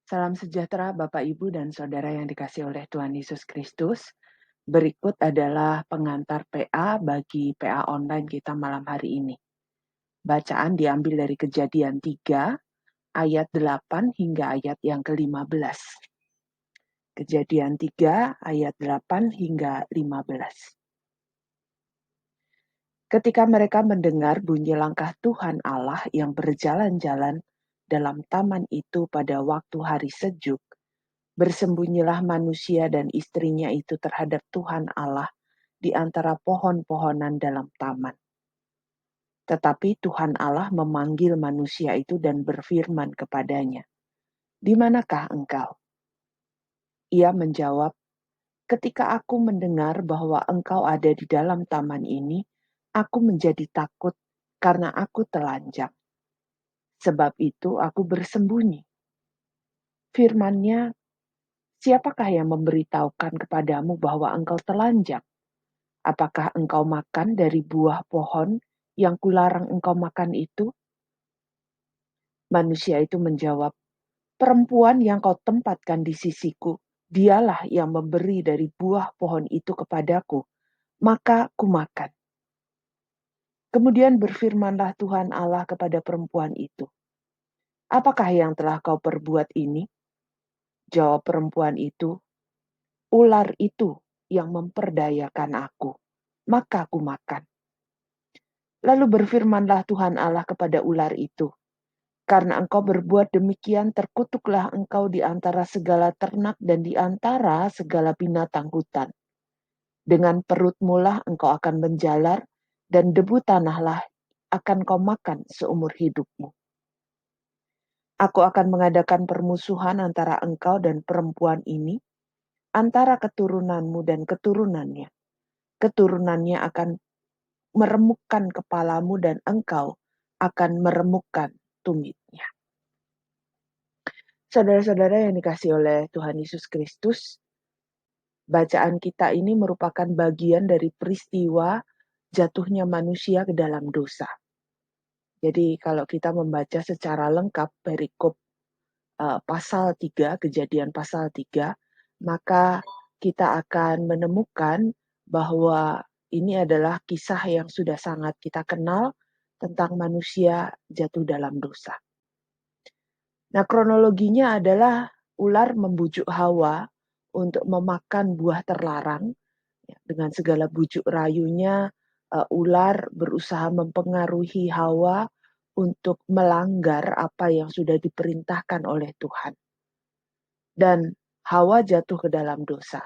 Salam sejahtera Bapak, Ibu, dan Saudara yang dikasihi oleh Tuhan Yesus Kristus. Berikut adalah pengantar PA bagi PA online kita malam hari ini. Bacaan diambil dari Kejadian 3, ayat 8 hingga ayat yang ke-15. Kejadian 3, ayat 8 hingga 15. Ketika mereka mendengar bunyi langkah Tuhan Allah yang berjalan-jalan dalam taman itu pada waktu hari sejuk, bersembunyilah manusia dan istrinya itu terhadap Tuhan Allah di antara pohon-pohonan dalam taman. Tetapi Tuhan Allah memanggil manusia itu dan berfirman kepadanya, "Di manakah engkau?" Ia menjawab, "Ketika aku mendengar bahwa engkau ada di dalam taman ini, aku menjadi takut karena aku telanjang. Sebab itu aku bersembunyi." Firman-Nya, "Siapakah yang memberitahukan kepadamu bahwa engkau telanjang? Apakah engkau makan dari buah pohon yang kularang engkau makan itu?" Manusia itu menjawab, "Perempuan yang kau tempatkan di sisiku, dialah yang memberi dari buah pohon itu kepadaku, maka kumakan." Kemudian berfirmanlah Tuhan Allah kepada perempuan itu, "Apakah yang telah kau perbuat ini?" Jawab perempuan itu, "Ular itu yang memperdayakan aku, maka kumakan." Lalu berfirmanlah Tuhan Allah kepada ular itu, "Karena engkau berbuat demikian, terkutuklah engkau di antara segala ternak dan di antara segala binatang hutan. Dengan perutmu lah engkau akan menjalar, dan debu tanahlah akan kau makan seumur hidupmu. Aku akan mengadakan permusuhan antara engkau dan perempuan ini, antara keturunanmu dan keturunannya. Keturunannya akan meremukkan kepalamu dan engkau akan meremukkan tumitnya." Saudara-saudara yang dikasihi oleh Tuhan Yesus Kristus, bacaan kita ini merupakan bagian dari peristiwa jatuhnya manusia ke dalam dosa. Jadi kalau kita membaca secara lengkap perikop pasal 3, Kejadian pasal 3, maka kita akan menemukan bahwa ini adalah kisah yang sudah sangat kita kenal tentang manusia jatuh dalam dosa. Nah, kronologinya adalah ular membujuk Hawa untuk memakan buah terlarang. Ya, dengan segala bujuk rayunya, ular berusaha mempengaruhi Hawa untuk melanggar apa yang sudah diperintahkan oleh Tuhan. Dan Hawa jatuh ke dalam dosa.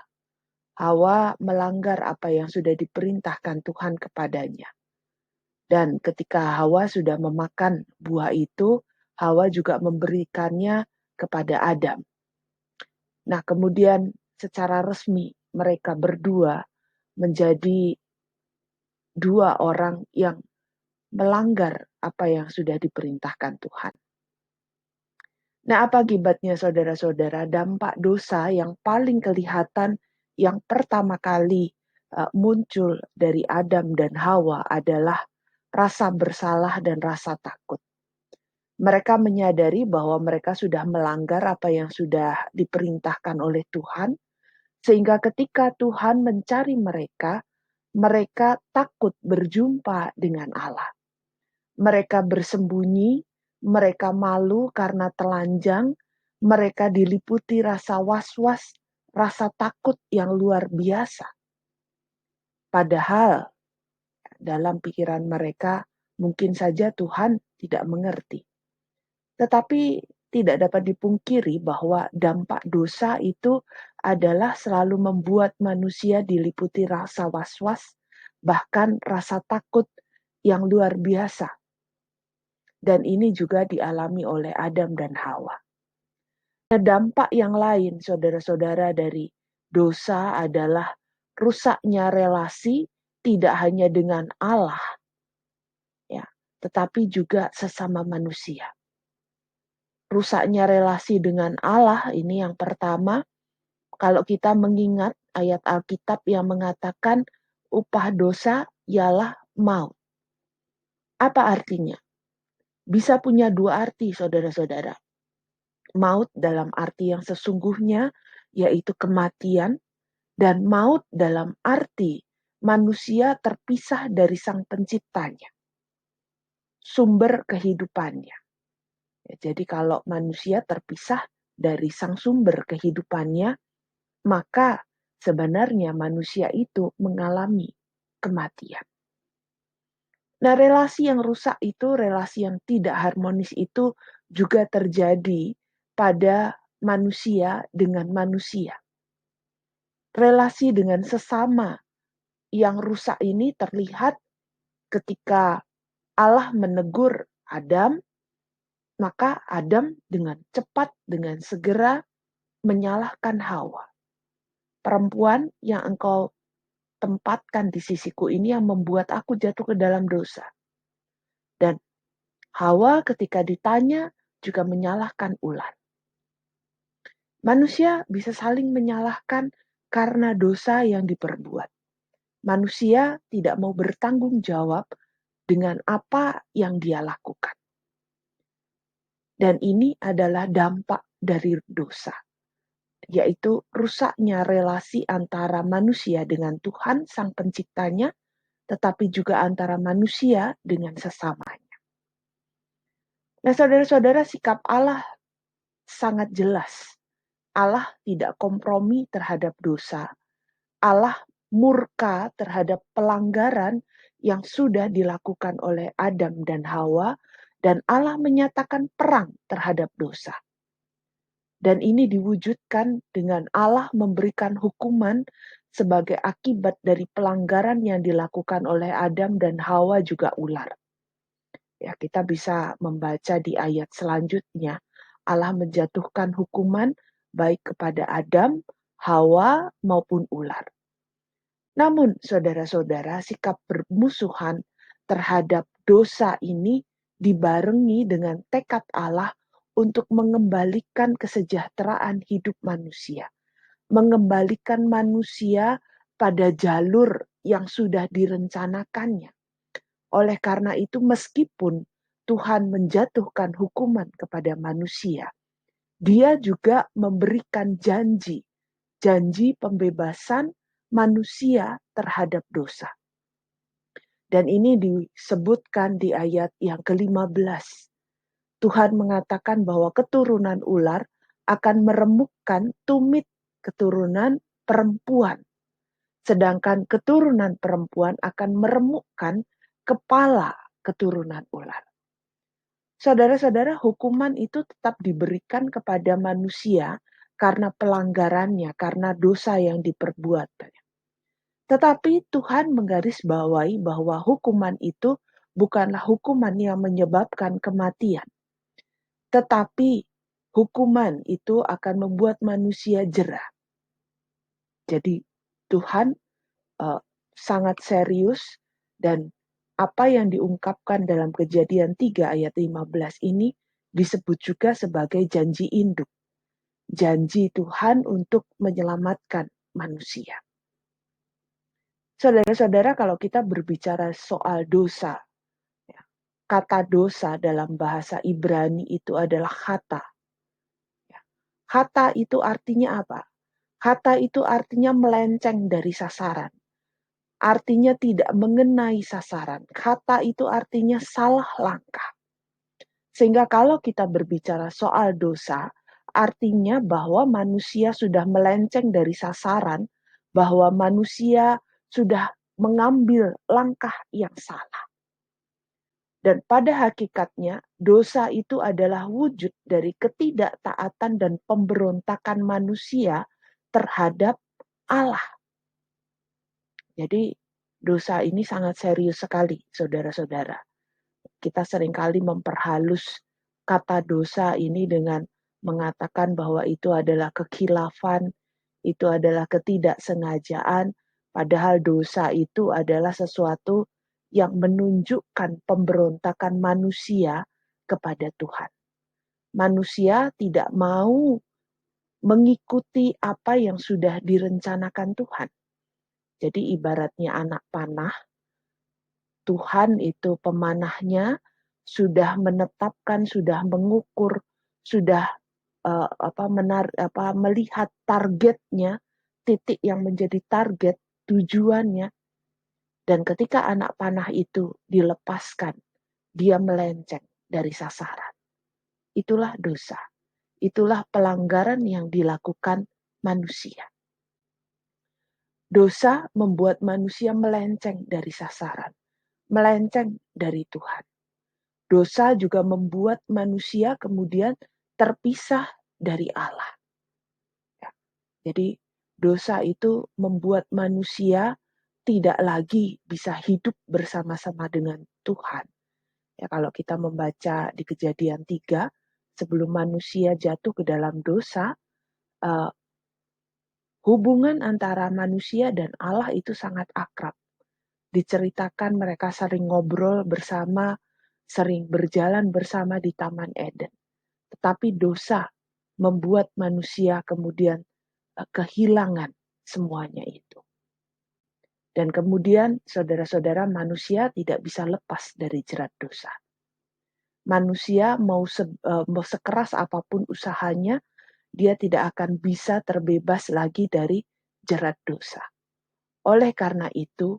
Hawa melanggar apa yang sudah diperintahkan Tuhan kepadanya. Dan ketika Hawa sudah memakan buah itu, Hawa juga memberikannya kepada Adam. Nah, kemudian secara resmi mereka berdua menjadi dua orang yang melanggar apa yang sudah diperintahkan Tuhan. Nah, apa akibatnya saudara-saudara? Dampak dosa yang paling kelihatan yang pertama kali muncul dari Adam dan Hawa adalah rasa bersalah dan rasa takut. Mereka menyadari bahwa mereka sudah melanggar apa yang sudah diperintahkan oleh Tuhan, sehingga ketika Tuhan mencari mereka, mereka takut berjumpa dengan Allah. Mereka bersembunyi, mereka malu karena telanjang, mereka diliputi rasa was-was, rasa takut yang luar biasa. Padahal dalam pikiran mereka mungkin saja Tuhan tidak mengerti. Tetapi tidak dapat dipungkiri bahwa dampak dosa itu adalah selalu membuat manusia diliputi rasa was-was, bahkan rasa takut yang luar biasa. Dan ini juga dialami oleh Adam dan Hawa. Nah, dampak yang lain, saudara-saudara, dari dosa adalah rusaknya relasi tidak hanya dengan Allah, ya, tetapi juga sesama manusia. Rusaknya relasi dengan Allah ini yang pertama, kalau kita mengingat ayat Alkitab yang mengatakan upah dosa ialah maut. Apa artinya? Bisa punya dua arti, saudara-saudara. Maut dalam arti yang sesungguhnya, yaitu kematian, dan maut dalam arti manusia terpisah dari Sang Penciptanya, sumber kehidupannya. Ya, jadi kalau manusia terpisah dari sang sumber kehidupannya, maka sebenarnya manusia itu mengalami kematian. Nah, relasi yang rusak itu, relasi yang tidak harmonis itu juga terjadi pada manusia dengan manusia. Relasi dengan sesama yang rusak ini terlihat ketika Allah menegur Adam, maka Adam dengan cepat, dengan segera menyalahkan Hawa. Perempuan yang engkau tempatkan di sisiku ini yang membuat aku jatuh ke dalam dosa. Dan Hawa ketika ditanya juga menyalahkan ular. Manusia bisa saling menyalahkan karena dosa yang diperbuat. Manusia tidak mau bertanggung jawab dengan apa yang dia lakukan. Dan ini adalah dampak dari dosa, yaitu rusaknya relasi antara manusia dengan Tuhan Sang Penciptanya, tetapi juga antara manusia dengan sesamanya. Nah, saudara-saudara, sikap Allah sangat jelas. Allah tidak kompromi terhadap dosa. Allah murka terhadap pelanggaran yang sudah dilakukan oleh Adam dan Hawa, dan Allah menyatakan perang terhadap dosa. Dan ini diwujudkan dengan Allah memberikan hukuman sebagai akibat dari pelanggaran yang dilakukan oleh Adam dan Hawa juga ular. Ya, kita bisa membaca di ayat selanjutnya, Allah menjatuhkan hukuman baik kepada Adam, Hawa maupun ular. Namun, saudara-saudara, sikap bermusuhan terhadap dosa ini dibarengi dengan tekad Allah untuk mengembalikan kesejahteraan hidup manusia, mengembalikan manusia pada jalur yang sudah direncanakannya. Oleh karena itu, meskipun Tuhan menjatuhkan hukuman kepada manusia, Dia juga memberikan janji pembebasan manusia terhadap dosa. Dan ini disebutkan di ayat yang ke-15. Tuhan mengatakan bahwa keturunan ular akan meremukkan tumit keturunan perempuan. Sedangkan keturunan perempuan akan meremukkan kepala keturunan ular. Saudara-saudara, hukuman itu tetap diberikan kepada manusia karena pelanggarannya, karena dosa yang diperbuatnya. Tetapi Tuhan menggarisbawahi bahwa hukuman itu bukanlah hukuman yang menyebabkan kematian. Tetapi hukuman itu akan membuat manusia jera. Jadi Tuhan sangat serius, dan apa yang diungkapkan dalam Kejadian 3 ayat 15 ini disebut juga sebagai janji induk. Janji Tuhan untuk menyelamatkan manusia. Saudara-saudara, kalau kita berbicara soal dosa, kata dosa dalam bahasa Ibrani itu adalah khata. Khata itu artinya apa? Khata itu artinya melenceng dari sasaran. Artinya tidak mengenai sasaran. Khata itu artinya salah langkah. Sehingga kalau kita berbicara soal dosa, artinya bahwa manusia sudah melenceng dari sasaran, bahwa manusia sudah mengambil langkah yang salah. Dan pada hakikatnya, dosa itu adalah wujud dari ketidaktaatan dan pemberontakan manusia terhadap Allah. Jadi, dosa ini sangat serius sekali, saudara-saudara. Kita seringkali memperhalus kata dosa ini dengan mengatakan bahwa itu adalah kekhilafan, itu adalah ketidaksengajaan, padahal dosa itu adalah sesuatu yang menunjukkan pemberontakan manusia kepada Tuhan. Manusia tidak mau mengikuti apa yang sudah direncanakan Tuhan. Jadi ibaratnya anak panah, Tuhan itu pemanahnya sudah menetapkan, sudah mengukur, sudah melihat targetnya, titik yang menjadi target, tujuannya, dan ketika anak panah itu dilepaskan, dia melenceng dari sasaran. Itulah dosa. Itulah pelanggaran yang dilakukan manusia. Dosa membuat manusia melenceng dari sasaran, melenceng dari Tuhan. Dosa juga membuat manusia kemudian terpisah dari Allah. Ya. Jadi dosa itu membuat manusia tidak lagi bisa hidup bersama-sama dengan Tuhan. Ya, kalau kita membaca di Kejadian 3, sebelum manusia jatuh ke dalam dosa, uh, hubungan antara manusia dan Allah itu sangat akrab. Diceritakan mereka sering ngobrol bersama, sering berjalan bersama di Taman Eden. Tetapi dosa membuat manusia kemudian kehilangan semuanya itu. Dan kemudian saudara-saudara, manusia tidak bisa lepas dari jerat dosa. Manusia mau sekeras apapun usahanya, dia tidak akan bisa terbebas lagi dari jerat dosa. Oleh karena itu,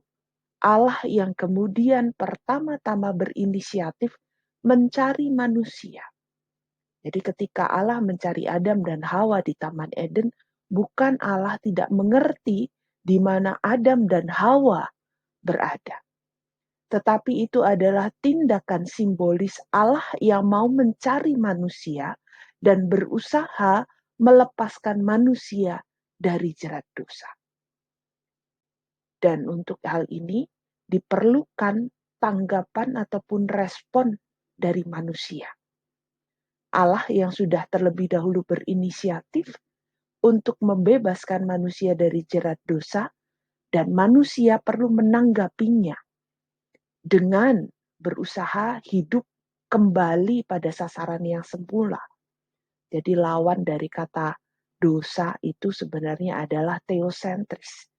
Allah yang kemudian pertama-tama berinisiatif mencari manusia. Jadi ketika Allah mencari Adam dan Hawa di Taman Eden, bukan Allah tidak mengerti di mana Adam dan Hawa berada. Tetapi itu adalah tindakan simbolis Allah yang mau mencari manusia dan berusaha melepaskan manusia dari jerat dosa. Dan untuk hal ini diperlukan tanggapan ataupun respon dari manusia. Allah yang sudah terlebih dahulu berinisiatif untuk membebaskan manusia dari jerat dosa, dan manusia perlu menanggapinya dengan berusaha hidup kembali pada sasaran yang semula. Jadi lawan dari kata dosa itu sebenarnya adalah teosentris.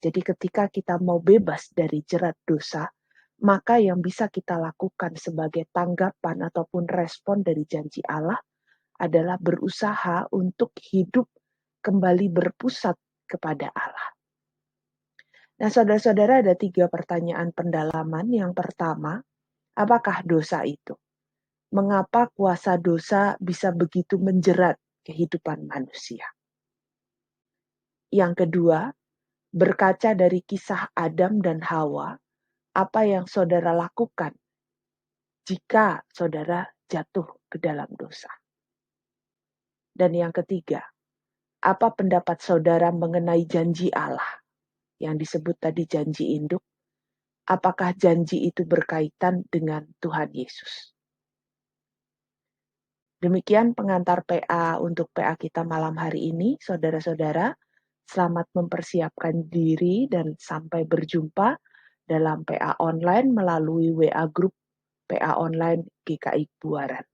Jadi ketika kita mau bebas dari jerat dosa, maka yang bisa kita lakukan sebagai tanggapan ataupun respon dari janji Allah adalah berusaha untuk hidup kembali berpusat kepada Allah. Nah, saudara-saudara, ada 3 pertanyaan pendalaman. Yang pertama, apakah dosa itu? Mengapa kuasa dosa bisa begitu menjerat kehidupan manusia? Yang kedua, berkaca dari kisah Adam dan Hawa, apa yang saudara lakukan jika saudara jatuh ke dalam dosa? Dan yang ketiga, apa pendapat saudara mengenai janji Allah yang disebut tadi janji induk? Apakah janji itu berkaitan dengan Tuhan Yesus? Demikian pengantar PA untuk PA kita malam hari ini, saudara-saudara. Selamat mempersiapkan diri dan sampai berjumpa dalam PA online melalui WA Group PA Online GKI Buaran.